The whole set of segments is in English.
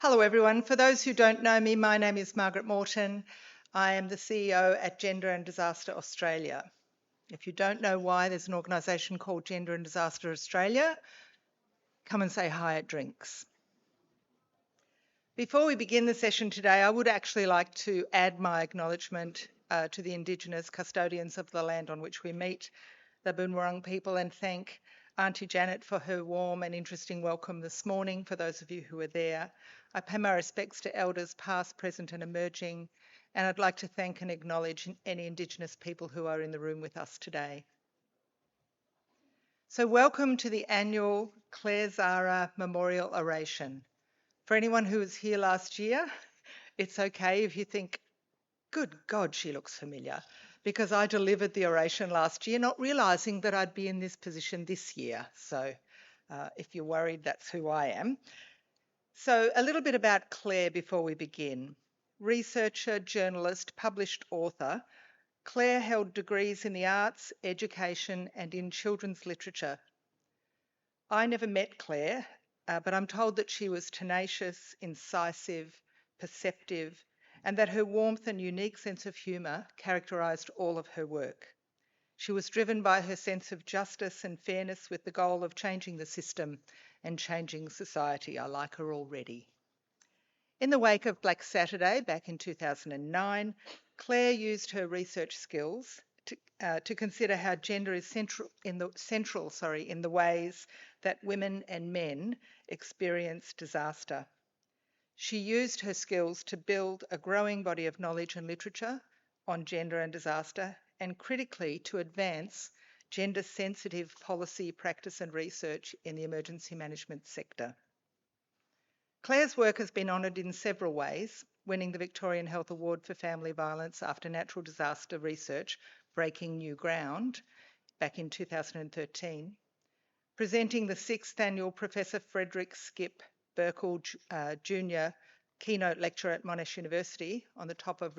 Hello everyone. For those who don't know me, my name is Margaret Morton. I am the CEO at Gender and Disaster Australia. If you don't know why there's an organisation called Gender and Disaster Australia, come and say hi at drinks. Before we begin the session today, I would actually like to add my acknowledgement to the Indigenous custodians of the land on which we meet, the Boon Wurrung people, and thank Auntie Janet for her warm and interesting welcome this morning for those of you who were there. I pay my respects to elders past, present and emerging, and I'd like to thank and acknowledge any Indigenous people who are in the room with us today. So welcome to the annual Claire Zara Memorial Oration. For anyone who was here last year, it's okay if you think, good God, she looks familiar, because I delivered the oration last year, not realising that I'd be in this position this year. So if you're worried, that's who I am. So a little bit about Claire before we begin. Researcher, journalist, published author, Claire held degrees in the arts, education and in children's literature. I never met Claire, but I'm told that she was tenacious, incisive, perceptive, and that her warmth and unique sense of humour characterised all of her work. She was driven by her sense of justice and fairness with the goal of changing the system and changing society. I like her already. In the wake of Black Saturday back in 2009, Claire used her research skills to consider how gender is central in the ways that women and men experience disaster. She used her skills to build a growing body of knowledge and literature on gender and disaster, and critically to advance gender-sensitive policy, practice and research in the emergency management sector. Claire's work has been honoured in several ways, winning the Victorian Health Award for Family Violence after Natural Disaster Research, Breaking New Ground, back in 2013, presenting the 6th annual Professor Frederick Skip Burkle Jr. keynote lecture at Monash University on the topic of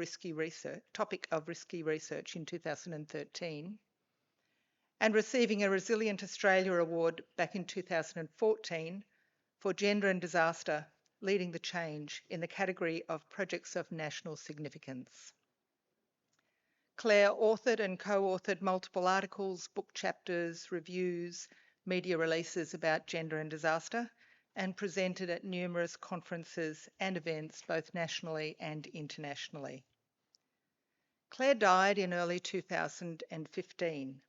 risky research in 2013, and receiving a Resilient Australia Award back in 2014 for Gender and Disaster, leading the change in the category of projects of national significance. Claire authored and co-authored multiple articles, book chapters, reviews, media releases about gender and disaster, and presented at numerous conferences and events both nationally and internationally. Claire died in early 2015,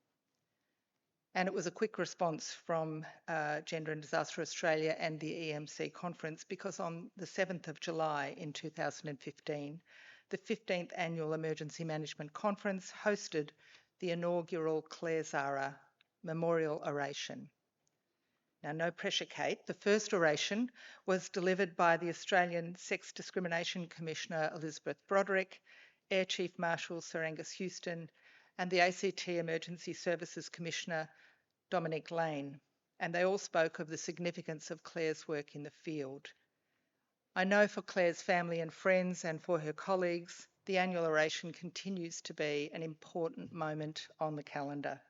and it was a quick response from Gender and Disaster Australia and the EMC conference, because on the 7th of July in 2015, the 15th Annual Emergency Management Conference hosted the inaugural Claire Zara Memorial Oration. Now, no pressure, Kate. The first oration was delivered by the Australian Sex Discrimination Commissioner Elizabeth Broderick, Air Chief Marshal Sir Angus Houston, and the ACT Emergency Services Commissioner Dominic Lane, and they all spoke of the significance of Claire's work in the field. I know for Claire's family and friends and for her colleagues, the annual oration continues to be an important moment on the calendar.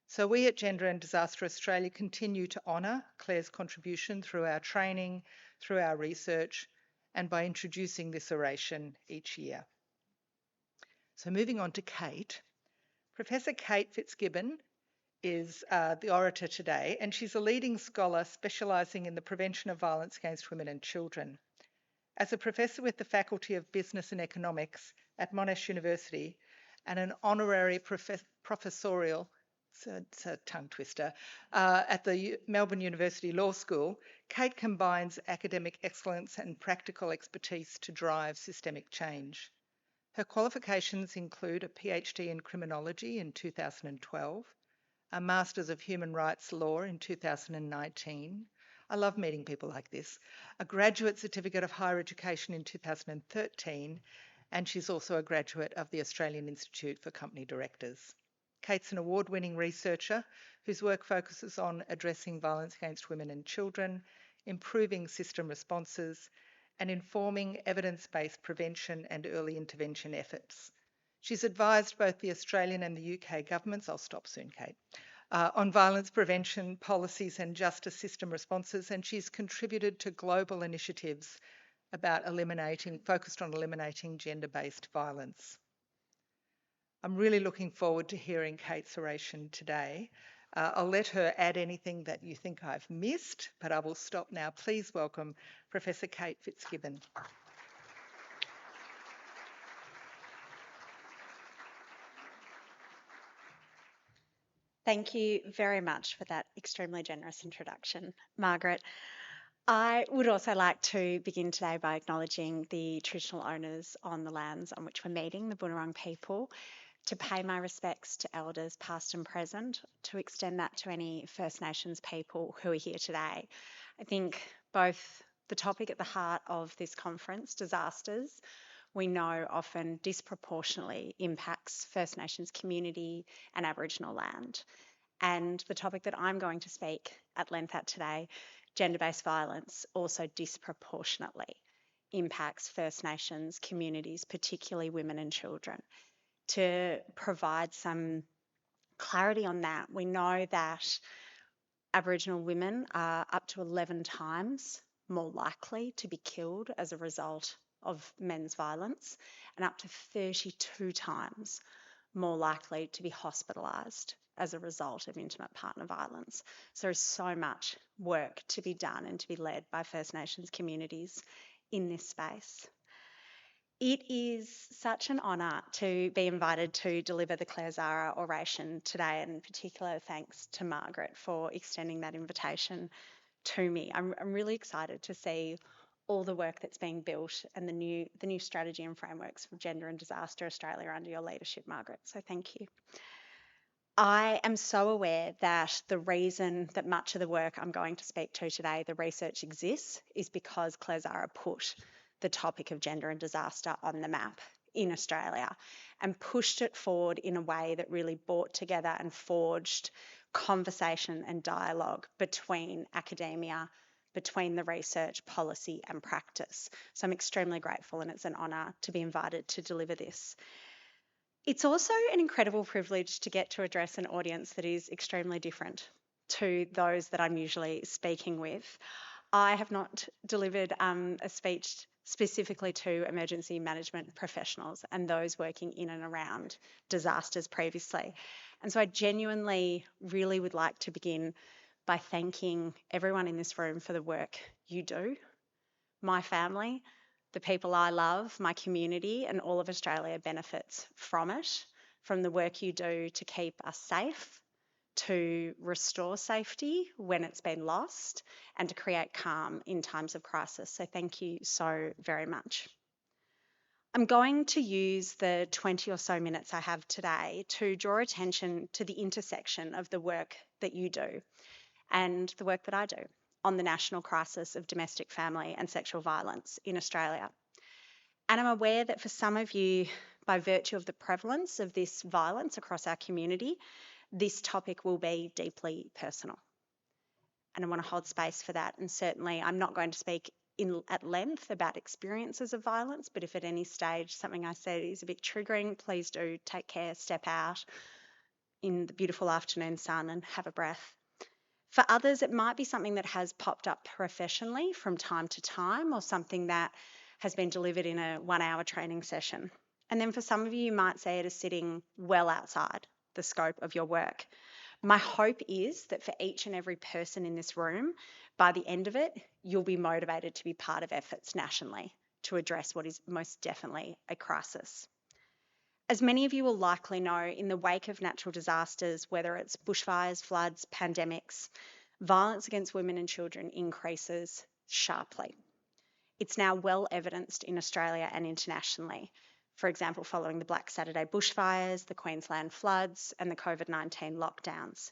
So we at Gender and Disaster Australia continue to honour Claire's contribution through our training, through our research, and by introducing this oration each year. So moving on to Kate, Professor Kate Fitz-Gibbon is the orator today, and she's a leading scholar specialising in the prevention of violence against women and children. As a professor with the Faculty of Business and Economics at Monash University and an honorary professorial, it's a tongue twister, at the Melbourne University Law School, Kate combines academic excellence and practical expertise to drive systemic change. Her qualifications include a PhD in Criminology in 2012, a Masters of Human Rights Law in 2019. I love meeting people like this. A Graduate Certificate of Higher Education in 2013, and she's also a graduate of the Australian Institute for Company Directors. Kate's an award-winning researcher whose work focuses on addressing violence against women and children, improving system responses, and informing evidence-based prevention and early intervention efforts. She's advised both the Australian and the UK governments, I'll stop soon, Kate, on violence prevention, policies and justice system responses, and she's contributed to global initiatives focused on eliminating gender-based violence. I'm really looking forward to hearing Kate's oration today. I'll let her add anything that you think I've missed, but I will stop now. Please welcome Professor Kate Fitz-Gibbon. Thank you very much for that extremely generous introduction, Margaret. I would also like to begin today by acknowledging the traditional owners on the lands on which we're meeting, the Boonwurrung people, to pay my respects to elders past and present, to extend that to any First Nations people who are here today. I think both the topic at the heart of this conference, disasters, we know often disproportionately impacts First Nations community and Aboriginal land. And the topic that I'm going to speak at length at today, gender-based violence, also disproportionately impacts First Nations communities, particularly women and children. To provide some clarity on that, we know that Aboriginal women are up to 11 times more likely to be killed as a result of men's violence and up to 32 times more likely to be hospitalised as a result of intimate partner violence. So there's so much work to be done and to be led by First Nations communities in this space. It is such an honour to be invited to deliver the Claire Zara Oration today, and in particular thanks to Margaret for extending that invitation to me. I'm really excited to see all the work that's being built and the new strategy and frameworks for Gender and Disaster Australia under your leadership, Margaret. So thank you. I am so aware that the reason that much of the work I'm going to speak to today, the research exists, is because Claire Zara put the topic of gender and disaster on the map in Australia and pushed it forward in a way that really brought together and forged conversation and dialogue between academia, between the research, policy and practice. So I'm extremely grateful, and it's an honour to be invited to deliver this. It's also an incredible privilege to get to address an audience that is extremely different to those that I'm usually speaking with. I have not delivered a speech specifically to emergency management professionals and those working in and around disasters previously. And so I genuinely really would like to begin by thanking everyone in this room for the work you do, my family, the people I love, my community, and all of Australia benefits from it, from the work you do to keep us safe, to restore safety when it's been lost, and to create calm in times of crisis. So thank you so very much. I'm going to use the 20 or so minutes I have today to draw attention to the intersection of the work that you do and the work that I do on the national crisis of domestic, family and sexual violence in Australia. And I'm aware that for some of you, by virtue of the prevalence of this violence across our community, this topic will be deeply personal. And I want to hold space for that. And certainly I'm not going to speak at length about experiences of violence, but if at any stage something I said is a bit triggering, please do take care, step out in the beautiful afternoon sun and have a breath. For others, it might be something that has popped up professionally from time to time, or something that has been delivered in a 1-hour training session. And then for some of you, you might say it is sitting well outside the scope of your work. My hope is that for each and every person in this room, by the end of it, you'll be motivated to be part of efforts nationally to address what is most definitely a crisis. As many of you will likely know, in the wake of natural disasters, whether it's bushfires, floods, pandemics, violence against women and children increases sharply. It's now well evidenced in Australia and internationally. For example, following the Black Saturday bushfires, the Queensland floods and the COVID-19 lockdowns.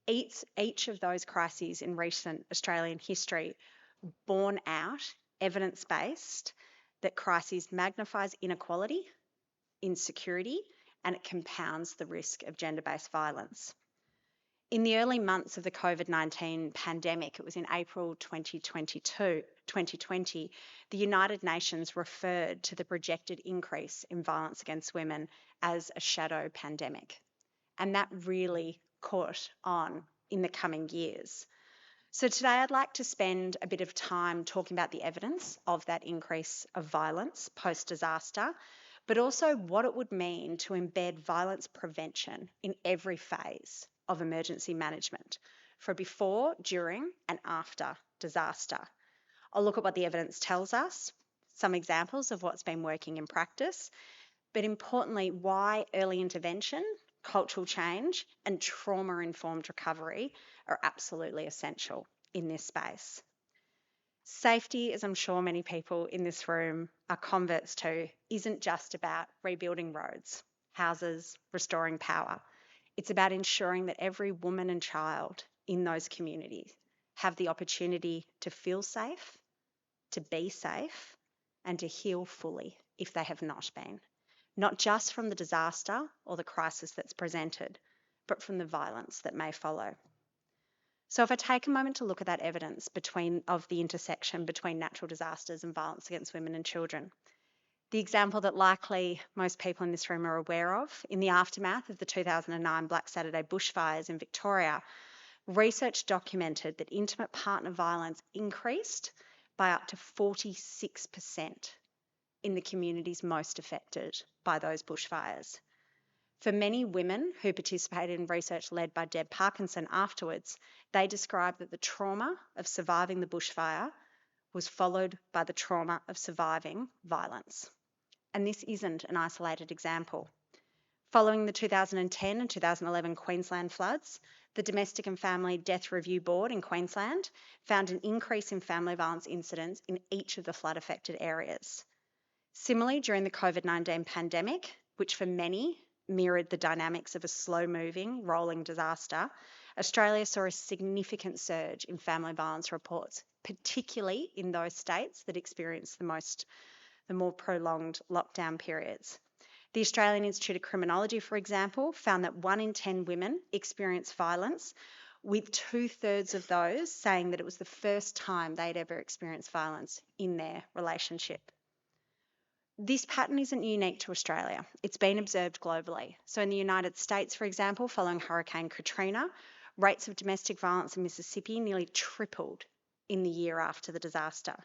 Each of those crises in recent Australian history borne out, evidence-based, that crises magnifies inequality, insecurity, and it compounds the risk of gender-based violence. In the early months of the COVID-19 pandemic, it was in April 2020, the United Nations referred to the projected increase in violence against women as a shadow pandemic. And that really caught on in the coming years. So today I'd like to spend a bit of time talking about the evidence of that increase of violence post-disaster, but also what it would mean to embed violence prevention in every phase of emergency management, for before, during and after disaster. I'll look at what the evidence tells us, some examples of what's been working in practice, but importantly, why early intervention, cultural change and trauma-informed recovery are absolutely essential in this space. Safety, as I'm sure many people in this room are converts to, isn't just about rebuilding roads, houses, restoring power. It's about ensuring that every woman and child in those communities have the opportunity to feel safe, to be safe, and to heal fully if they have not been. Not just from the disaster or the crisis that's presented, but from the violence that may follow. So if I take a moment to look at that evidence of the intersection between natural disasters and violence against women and children, the example that likely most people in this room are aware of, in the aftermath of the 2009 Black Saturday bushfires in Victoria, research documented that intimate partner violence increased by up to 46% in the communities most affected by those bushfires. For many women who participated in research led by Deb Parkinson afterwards, they described that the trauma of surviving the bushfire was followed by the trauma of surviving violence. And this isn't an isolated example. Following the 2010 and 2011 Queensland floods, the Domestic and Family Death Review Board in Queensland found an increase in family violence incidents in each of the flood-affected areas. Similarly, during the COVID-19 pandemic, which for many mirrored the dynamics of a slow-moving, rolling disaster, Australia saw a significant surge in family violence reports, particularly in those states that experienced the more prolonged lockdown periods. The Australian Institute of Criminology, for example, found that 1 in 10 women experienced violence, with 2/3 of those saying that it was the first time they'd ever experienced violence in their relationship. This pattern isn't unique to Australia. It's been observed globally. So in the United States, for example, following Hurricane Katrina, rates of domestic violence in Mississippi nearly tripled in the year after the disaster.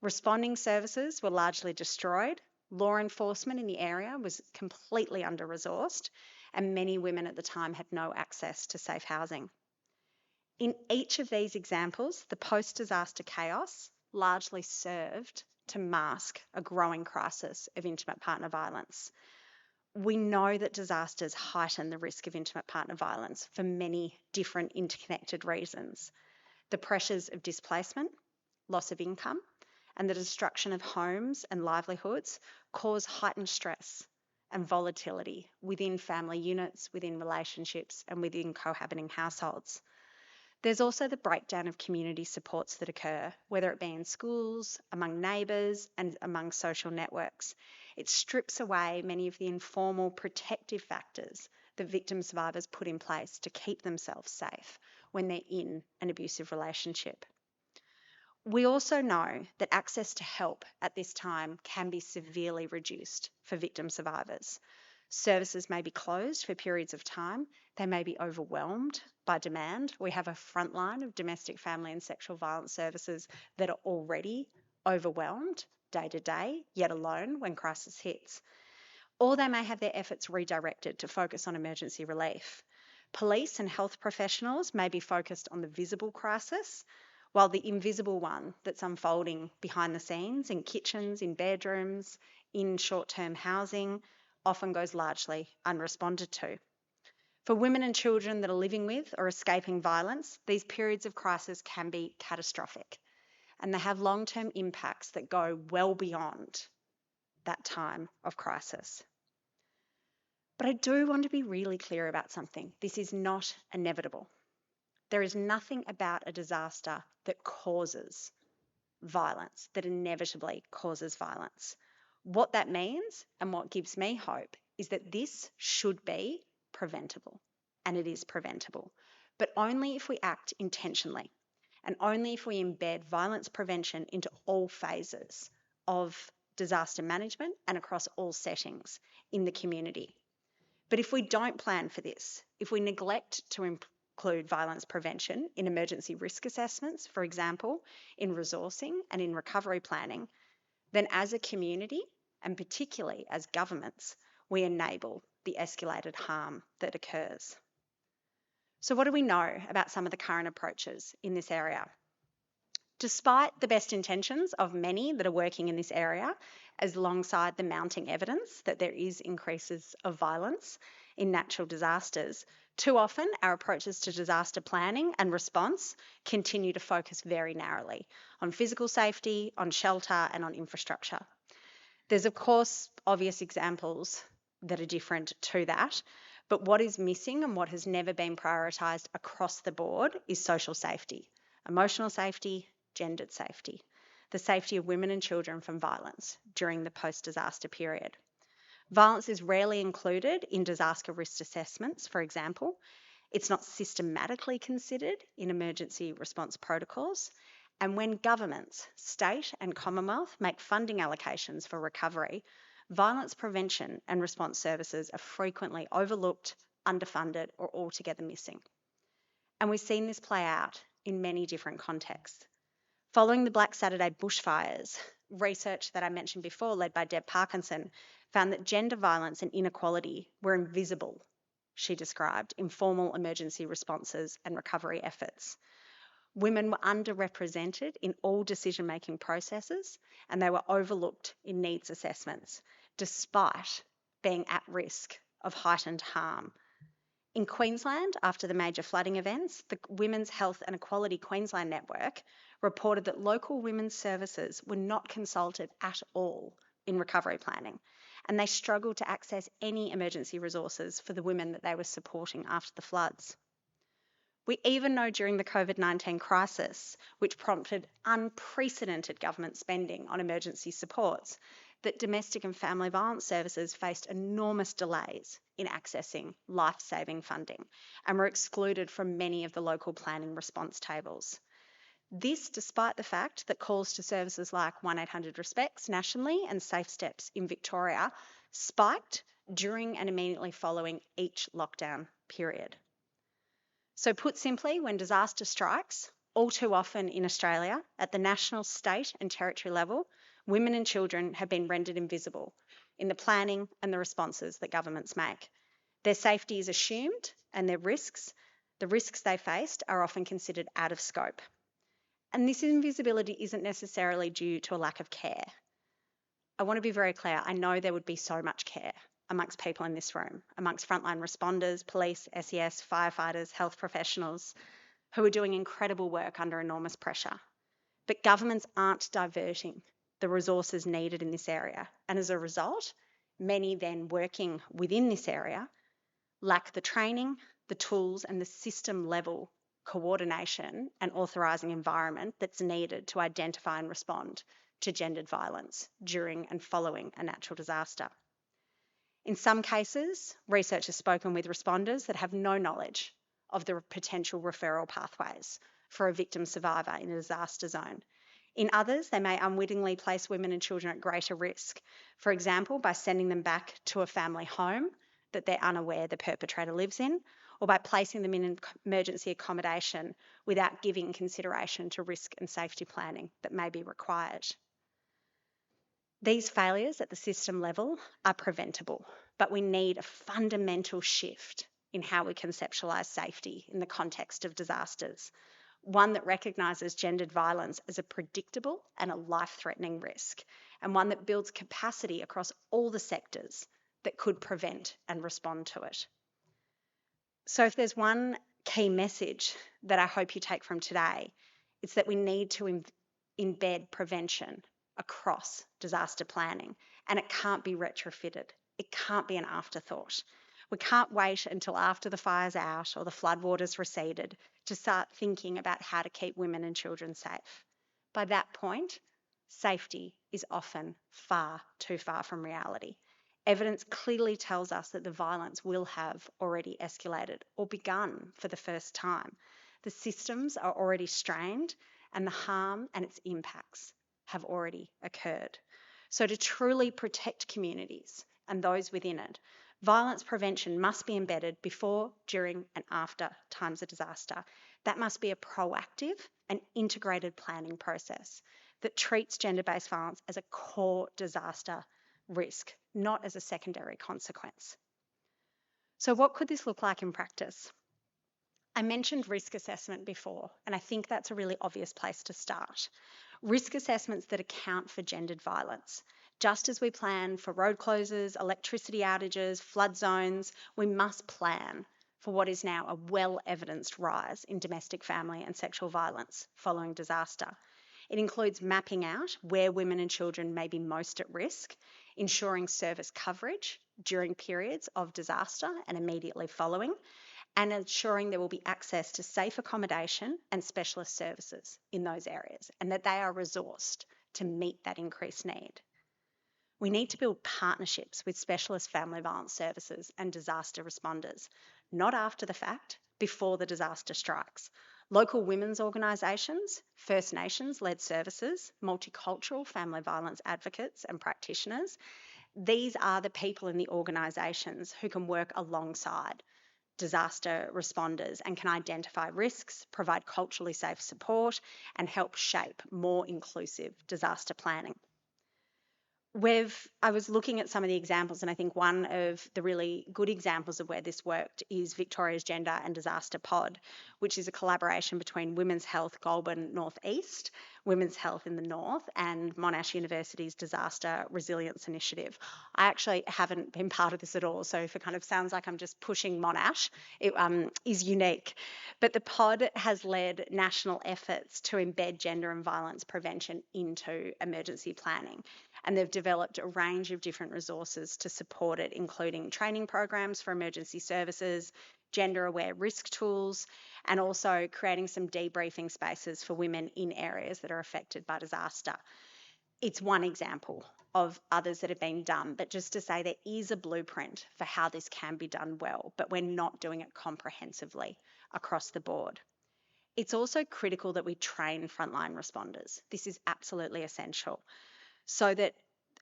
Responding services were largely destroyed. Law enforcement in the area was completely under-resourced, and many women at the time had no access to safe housing. In each of these examples, the post-disaster chaos largely served to mask a growing crisis of intimate partner violence. We know that disasters heighten the risk of intimate partner violence for many different interconnected reasons. The pressures of displacement, loss of income, and the destruction of homes and livelihoods cause heightened stress and volatility within family units, within relationships, and within cohabiting households. There's also the breakdown of community supports that occur, whether it be in schools, among neighbours, and among social networks. It strips away many of the informal protective factors that victim survivors put in place to keep themselves safe when they're in an abusive relationship. We also know that access to help at this time can be severely reduced for victim survivors. Services may be closed for periods of time. They may be overwhelmed by demand. We have a frontline of domestic, family and sexual violence services that are already overwhelmed day to day, yet alone when crisis hits. Or they may have their efforts redirected to focus on emergency relief. Police and health professionals may be focused on the visible crisis, while the invisible one that's unfolding behind the scenes in kitchens, in bedrooms, in short-term housing, often goes largely unresponded to. For women and children that are living with or escaping violence, these periods of crisis can be catastrophic, and they have long-term impacts that go well beyond that time of crisis. But I do want to be really clear about something. This is not inevitable. There is nothing about a disaster that causes violence, that inevitably causes violence. What that means and what gives me hope is that this should be preventable, and it is preventable, but only if we act intentionally and only if we embed violence prevention into all phases of disaster management and across all settings in the community. But if we don't plan for this, if we neglect to include violence prevention in emergency risk assessments, for example, in resourcing and in recovery planning, then as a community, and particularly as governments, we enable the escalated harm that occurs. So what do we know about some of the current approaches in this area? Despite the best intentions of many that are working in this area, as alongside the mounting evidence that there is increases of violence in natural disasters, too often our approaches to disaster planning and response continue to focus very narrowly on physical safety, on shelter, and on infrastructure. There's, of course, obvious examples that are different to that, but what is missing and what has never been prioritised across the board is social safety, emotional safety, gendered safety, the safety of women and children from violence during the post-disaster period. Violence is rarely included in disaster risk assessments, for example. It's not systematically considered in emergency response protocols. And when governments, state and Commonwealth, make funding allocations for recovery, violence prevention and response services are frequently overlooked, underfunded, or altogether missing. And we've seen this play out in many different contexts. Following the Black Saturday bushfires, research that I mentioned before, led by Deb Parkinson, found that gender violence and inequality were invisible, she described, in formal emergency responses and recovery efforts. Women were underrepresented in all decision-making processes, and they were overlooked in needs assessments, despite being at risk of heightened harm. In Queensland, after the major flooding events, the Women's Health and Equality Queensland Network reported that local women's services were not consulted at all in recovery planning, and they struggled to access any emergency resources for the women that they were supporting after the floods. We even know during the COVID-19 crisis, which prompted unprecedented government spending on emergency supports, that domestic and family violence services faced enormous delays in accessing life-saving funding and were excluded from many of the local planning response tables. This despite the fact that calls to services like 1-800-RESPECTS nationally and Safe Steps in Victoria spiked during and immediately following each lockdown period. So put simply, when disaster strikes, all too often in Australia, at the national, state and territory level, women and children have been rendered invisible in the planning and the responses that governments make. Their safety is assumed and the risks they faced are often considered out of scope. And this invisibility isn't necessarily due to a lack of care. I want to be very clear, I know there would be so much care amongst people in this room, amongst frontline responders, police, SES, firefighters, health professionals, who are doing incredible work under enormous pressure. But governments aren't diverting the resources needed in this area. And as a result, many then working within this area lack the training, the tools, and the system level coordination and authorising environment that's needed to identify and respond to gendered violence during and following a natural disaster. In some cases, research has spoken with responders that have no knowledge of the potential referral pathways for a victim survivor in a disaster zone. In others, they may unwittingly place women and children at greater risk, for example, by sending them back to a family home that they're unaware the perpetrator lives in, or by placing them in emergency accommodation without giving consideration to risk and safety planning that may be required. These failures at the system level are preventable, but we need a fundamental shift in how we conceptualise safety in the context of disasters, one that recognises gendered violence as a predictable and a life-threatening risk, and one that builds capacity across all the sectors that could prevent and respond to it. So if there's one key message that I hope you take from today, it's that we need to embed prevention across disaster planning, and it can't be retrofitted. It can't be an afterthought. We can't wait until after the fire's out or the floodwaters receded to start thinking about how to keep women and children safe. By that point, safety is often far too far from reality. Evidence clearly tells us that the violence will have already escalated or begun for the first time. The systems are already strained and the harm and its impacts have already occurred. So to truly protect communities and those within it, Violence prevention must be embedded before, during, and after times of disaster. That must be a proactive and integrated planning process that treats gender-based violence as a core disaster risk, not as a secondary consequence. So what could this look like in practice? I mentioned risk assessment before, and I think that's a really obvious place to start. Risk assessments that account for gendered violence. Just as we plan for road closures, electricity outages, flood zones, we must plan for what is now a well-evidenced rise in domestic, family and sexual violence following disaster. It includes mapping out where women and children may be most at risk, ensuring service coverage during periods of disaster and immediately following, and ensuring there will be access to safe accommodation and specialist services in those areas, and that they are resourced to meet that increased need. We need to build partnerships with specialist family violence services and disaster responders, not after the fact, before the disaster strikes. Local women's organisations, First Nations-led services, multicultural family violence advocates and practitioners, these are the people in the organisations who can work alongside disaster responders and can identify risks, provide culturally safe support, and help shape more inclusive disaster planning. I was looking at some of the examples, and I think one of the really good examples of where this worked is Victoria's Gender and Disaster Pod, which is a collaboration between Women's Health Goulburn North East, Women's Health in the North, and Monash University's Disaster Resilience Initiative. I actually haven't been part of this at all, so if it kind of sounds like I'm just pushing Monash, it is unique. But the pod has led national efforts to embed gender and violence prevention into emergency planning. And they've developed a range of different resources to support it, including training programs for emergency services, gender-aware risk tools, and also creating some debriefing spaces for women in areas that are affected by disaster. It's one example of others that have been done, but just to say there is a blueprint for how this can be done well, but we're not doing it comprehensively across the board. It's also critical that we train frontline responders. This is absolutely essential, so that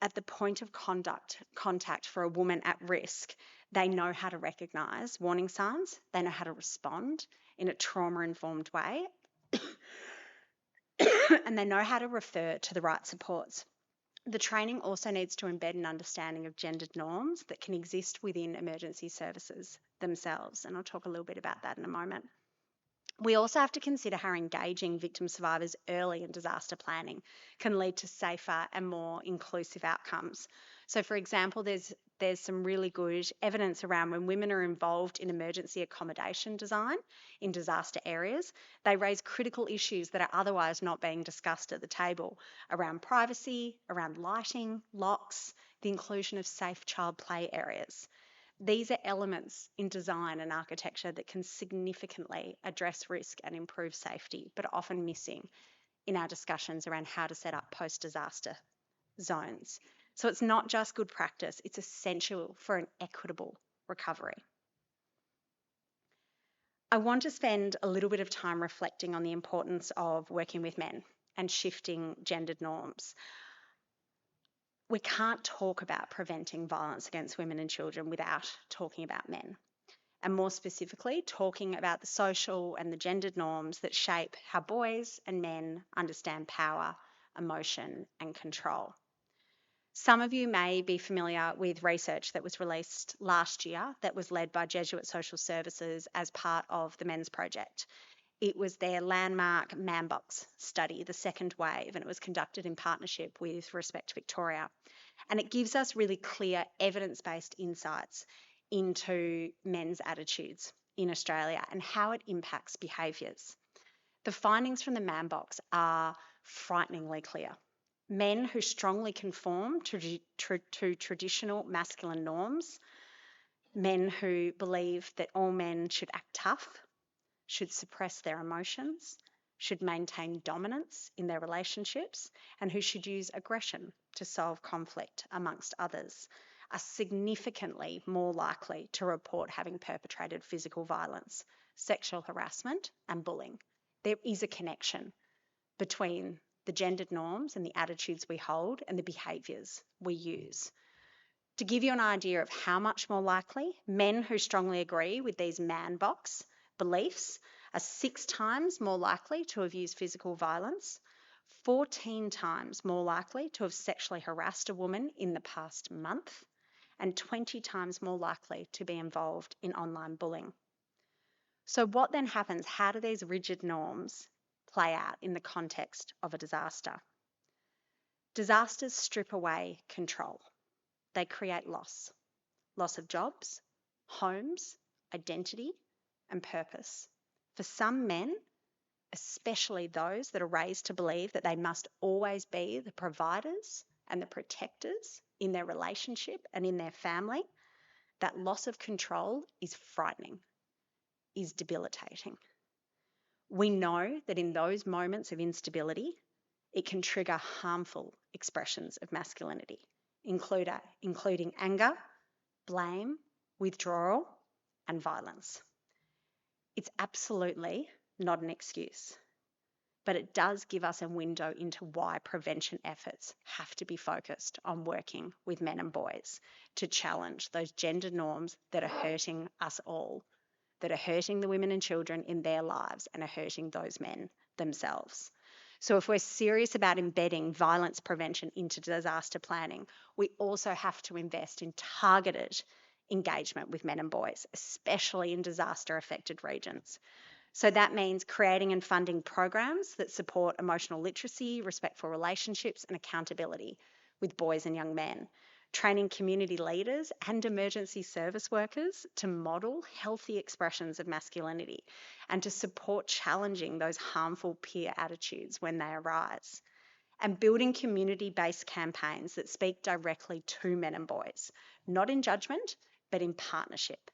at the point of contact for a woman at risk, they know how to recognise warning signs, they know how to respond in a trauma-informed way, and they know how to refer to the right supports. The training also needs to embed an understanding of gendered norms that can exist within emergency services themselves, and I'll talk a little bit about that in a moment. We also have to consider how engaging victim survivors early in disaster planning can lead to safer and more inclusive outcomes. So, for example, there's some really good evidence around when women are involved in emergency accommodation design in disaster areas, they raise critical issues that are otherwise not being discussed at the table around privacy, around lighting, locks, the inclusion of safe child play areas. These are elements in design and architecture that can significantly address risk and improve safety, but are often missing in our discussions around how to set up post-disaster zones. So it's not just good practice, it's essential for an equitable recovery. I want to spend a little bit of time reflecting on the importance of working with men and shifting gendered norms. We can't talk about preventing violence against women and children without talking about men, and more specifically, talking about the social and the gendered norms that shape how boys and men understand power, emotion, and control. Some of you may be familiar with research that was released last year that was led by Jesuit Social Services as part of the Men's Project. It was their landmark Manbox study, the second wave, and it was conducted in partnership with Respect Victoria. And it gives us really clear evidence-based insights into men's attitudes in Australia and how it impacts behaviours. The findings from the Manbox are frighteningly clear. Men who strongly conform to traditional masculine norms, men who believe that all men should act tough, should suppress their emotions, should maintain dominance in their relationships, and who should use aggression to solve conflict, amongst others, are significantly more likely to report having perpetrated physical violence, sexual harassment, and bullying. There is a connection between the gendered norms and the attitudes we hold and the behaviours we use. To give you an idea of how much more likely, men who strongly agree with these man box beliefs are 6 times more likely to have used physical violence, 14 times more likely to have sexually harassed a woman in the past month, and 20 times more likely to be involved in online bullying. So what then happens? How do these rigid norms play out in the context of a disaster? Disasters strip away control. They create loss of jobs, homes, identity, and purpose. For some men, especially those that are raised to believe that they must always be the providers and the protectors in their relationship and in their family, that loss of control is frightening, is debilitating. We know that in those moments of instability, it can trigger harmful expressions of masculinity, including anger, blame, withdrawal, and violence. It's absolutely not an excuse, but it does give us a window into why prevention efforts have to be focused on working with men and boys to challenge those gender norms that are hurting us all, that are hurting the women and children in their lives and are hurting those men themselves. So if we're serious about embedding violence prevention into disaster planning, we also have to invest in targeted engagement with men and boys, especially in disaster-affected regions. So that means creating and funding programs that support emotional literacy, respectful relationships, and accountability with boys and young men, training community leaders and emergency service workers to model healthy expressions of masculinity and to support challenging those harmful peer attitudes when they arise, and building community-based campaigns that speak directly to men and boys, not in judgment, but in partnership,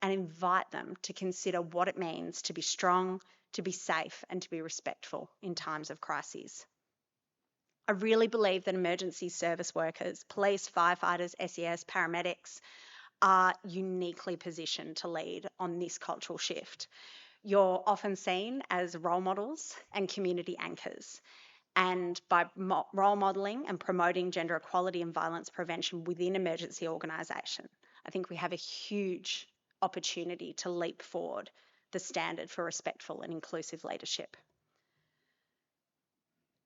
and invite them to consider what it means to be strong, to be safe, and to be respectful in times of crises. I really believe that emergency service workers, police, firefighters, SES, paramedics are uniquely positioned to lead on this cultural shift. You're often seen as role models and community anchors. And by role modelling and promoting gender equality and violence prevention within emergency organisation, I think we have a huge opportunity to leap forward the standard for respectful and inclusive leadership.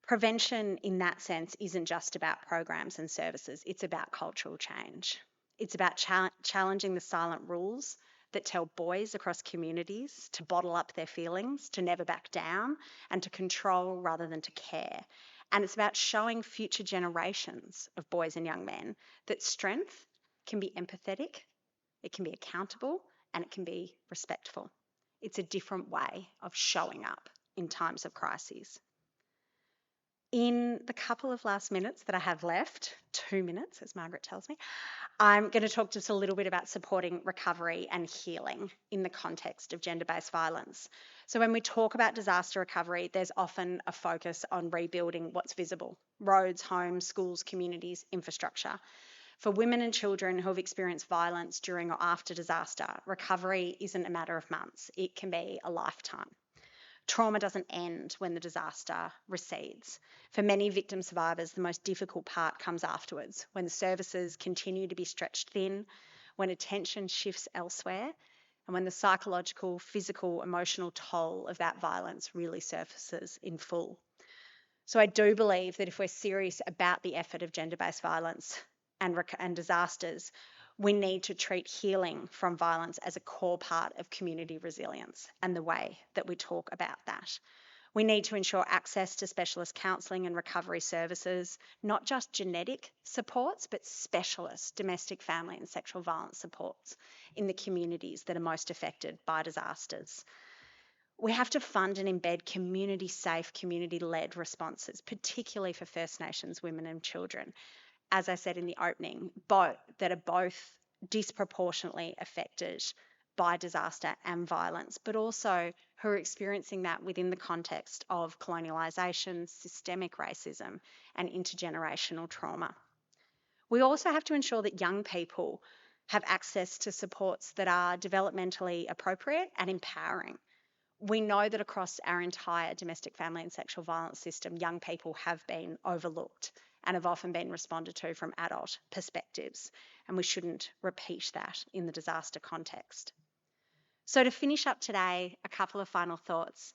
Prevention in that sense isn't just about programs and services, it's about cultural change. It's about challenging the silent rules that tell boys across communities to bottle up their feelings, to never back down, and to control rather than to care. And it's about showing future generations of boys and young men that strength can be empathetic, it can be accountable, and it can be respectful. It's a different way of showing up in times of crises. In the couple of last minutes that I have left, 2 minutes, as Margaret tells me, I'm going to talk just a little bit about supporting recovery and healing in the context of gender-based violence. So when we talk about disaster recovery, there's often a focus on rebuilding what's visible: roads, homes, schools, communities, infrastructure. For women and children who have experienced violence during or after disaster, recovery isn't a matter of months. It can be a lifetime. Trauma doesn't end when the disaster recedes. For many victim survivors, the most difficult part comes afterwards, when the services continue to be stretched thin, when attention shifts elsewhere, and when the psychological, physical, emotional toll of that violence really surfaces in full. So I do believe that if we're serious about the effort of gender-based violence and disasters, we need to treat healing from violence as a core part of community resilience and the way that we talk about that. We need to ensure access to specialist counselling and recovery services, not just genetic supports, but specialist domestic, family and sexual violence supports in the communities that are most affected by disasters. We have to fund and embed community-safe, community-led responses, particularly for First Nations women and children, as I said in the opening, that are both disproportionately affected by disaster and violence, but also who are experiencing that within the context of colonialisation, systemic racism, and intergenerational trauma. We also have to ensure that young people have access to supports that are developmentally appropriate and empowering. We know that across our entire domestic, family and sexual violence system, young people have been overlooked and have often been responded to from adult perspectives, and we shouldn't repeat that in the disaster context. So to finish up today, a couple of final thoughts.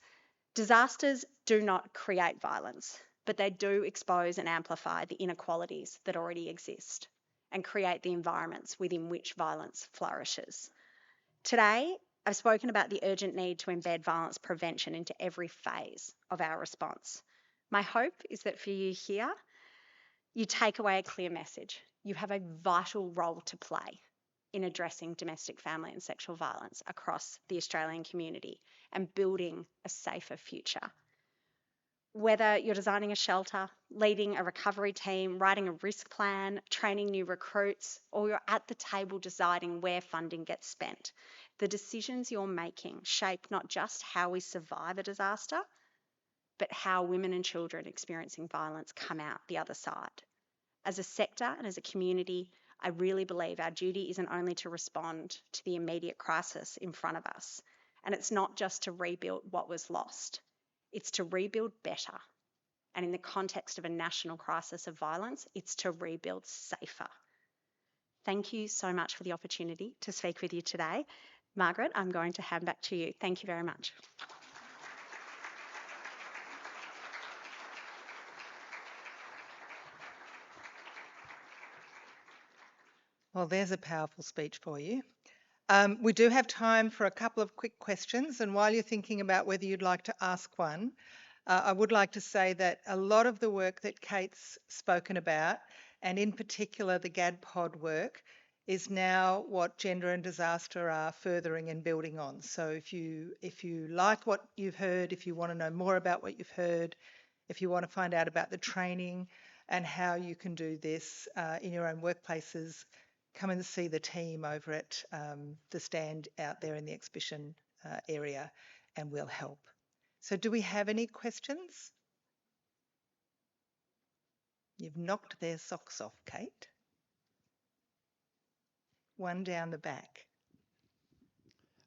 Disasters do not create violence, but they do expose and amplify the inequalities that already exist and create the environments within which violence flourishes. Today, I've spoken about the urgent need to embed violence prevention into every phase of our response. My hope is that for you here, you take away a clear message. You have a vital role to play in addressing domestic, family and sexual violence across the Australian community and building a safer future. Whether you're designing a shelter, leading a recovery team, writing a risk plan, training new recruits, or you're at the table deciding where funding gets spent, the decisions you're making shape not just how we survive a disaster, but how women and children experiencing violence come out the other side. As a sector and as a community, I really believe our duty isn't only to respond to the immediate crisis in front of us, and it's not just to rebuild what was lost. It's to rebuild better. And in the context of a national crisis of violence, it's to rebuild safer. Thank you so much for the opportunity to speak with you today. Margaret, I'm going to hand back to you. Thank you very much. Well, there's a powerful speech for you. We do have time for a couple of quick questions, and while you're thinking about whether you'd like to ask one, I would like to say that a lot of the work that Kate's spoken about, and in particular the GAD-POD work, is now what Gender and Disaster are furthering and building on. So if you like what you've heard, if you want to know more about what you've heard, if you want to find out about the training and how you can do this in your own workplaces, come and see the team over at the stand out there in the exhibition area, and we'll help. So do we have any questions? You've knocked their socks off, Kate. One down the back.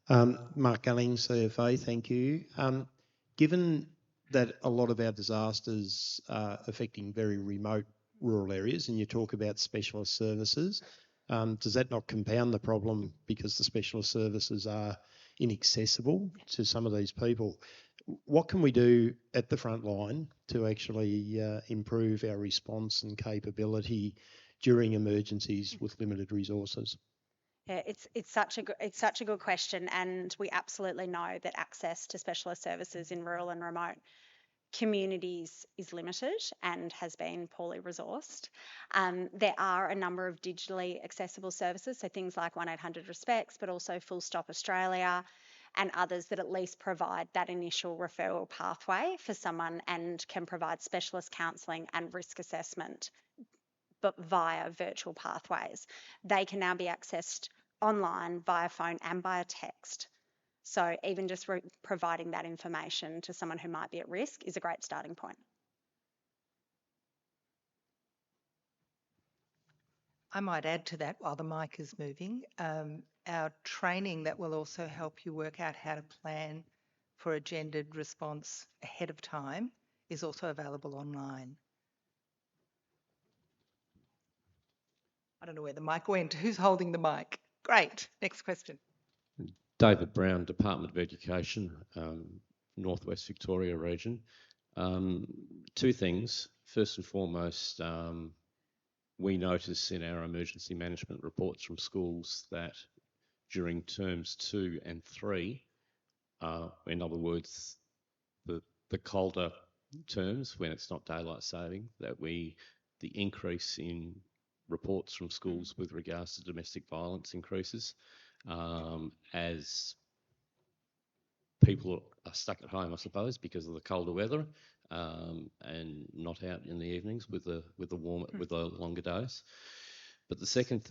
Mark Gunning, CFA, thank you. Given that a lot of our disasters are affecting very remote rural areas, and you talk about specialist services, does that not compound the problem because the specialist services are inaccessible to some of these people? What can we do at the front line to actually improve our response and capability during emergencies with limited resources? Yeah, it's such a good question, and we absolutely know that access to specialist services in rural and remote communities is limited and has been poorly resourced. There are a number of digitally accessible services, so things like 1800 Respects, but also Full Stop Australia and others that at least provide that initial referral pathway for someone and can provide specialist counselling and risk assessment, but via virtual pathways. They can now be accessed online via phone and via text. So even just providing that information to someone who might be at risk is a great starting point. I might add to that while the mic is moving. Our training that will also help you work out how to plan for a gendered response ahead of time is also available online. I don't know where the mic went. Who's holding the mic? Great. Next question. David Brown, Department of Education, Northwest Victoria region. Two things. First and foremost, we notice in our emergency management reports from schools that during terms 2 and 3, in other words, the colder terms when it's not daylight saving, that the increase in reports from schools with regards to domestic violence increases as people are stuck at home, I suppose, because of the colder weather and not out in the evenings with the longer days. But the second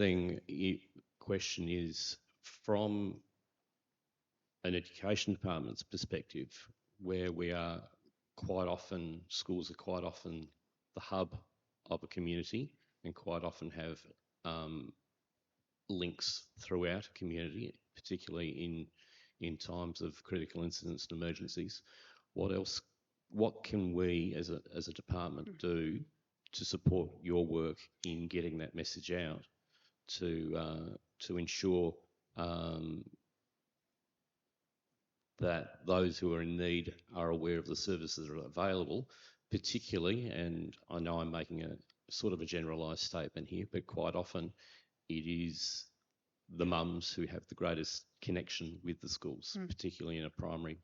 question is, from an education department's perspective, where we are quite often, schools are quite often the hub of a community and quite often have links throughout a community, particularly in times of critical incidents and emergencies. What can we as a department do to support your work in getting that message out to ensure that those who are in need are aware of the services that are available, particularly, and I know I'm making a sort of a generalised statement here, but quite often it is the mums who have the greatest connection with the schools, particularly in a primary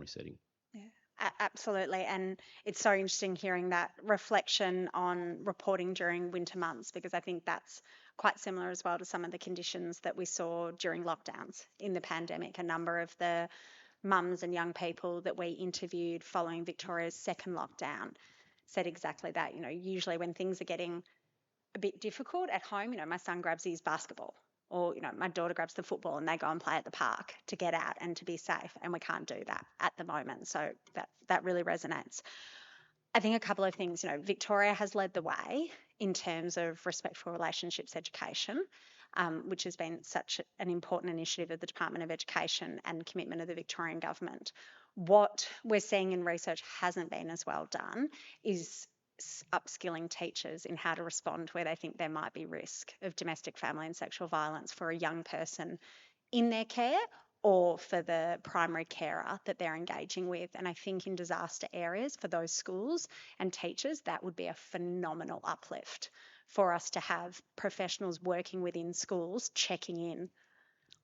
setting. Yeah, absolutely. And it's so interesting hearing that reflection on reporting during winter months, because I think that's quite similar as well to some of the conditions that we saw during lockdowns in the pandemic. A number of the mums and young people that we interviewed following Victoria's second lockdown said exactly that. You know, usually when things are getting a bit difficult at home, you know, my son grabs his basketball, or, you know, my daughter grabs the football and they go and play at the park to get out and to be safe. And we can't do that at the moment. So that really resonates. I think a couple of things, you know, Victoria has led the way in terms of respectful relationships education, which has been such an important initiative of the Department of Education and commitment of the Victorian government. What we're seeing in research hasn't been as well done is upskilling teachers in how to respond where they think there might be risk of domestic, family and sexual violence for a young person in their care or for the primary carer that they're engaging with. And I think in disaster areas for those schools and teachers, that would be a phenomenal uplift for us to have professionals working within schools checking in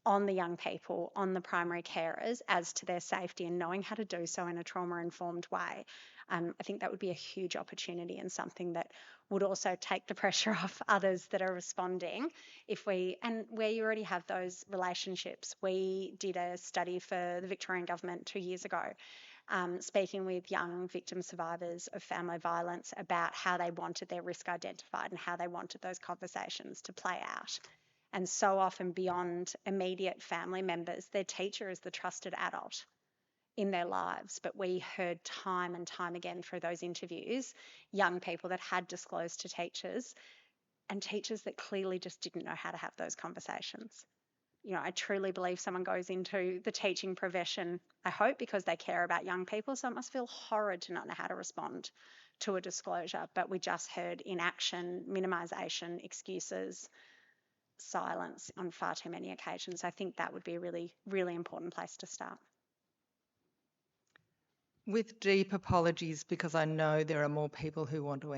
on the young people, on the primary carers as to their safety and knowing how to do so in a trauma-informed way. I think that would be a huge opportunity and something that would also take the pressure off others that are responding. And where you already have those relationships, we did a study for the Victorian government 2 years ago, speaking with young victim survivors of family violence about how they wanted their risk identified and how they wanted those conversations to play out. And so often beyond immediate family members, their teacher is the trusted adult in their lives. But we heard time and time again through those interviews, young people that had disclosed to teachers and teachers that clearly just didn't know how to have those conversations. You know, I truly believe someone goes into the teaching profession, I hope, because they care about young people. So it must feel horrid to not know how to respond to a disclosure. But we just heard inaction, minimisation, excuses, silence on far too many occasions. I think that would be a really, really important place to start. With deep apologies, because I know there are more people who want to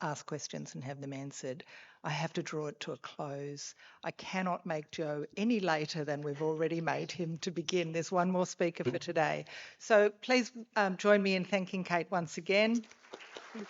ask questions and have them answered, I have to draw it to a close. I cannot make Joe any later than we've already made him to begin. There's one more speaker for today. So please join me in thanking Kate once again.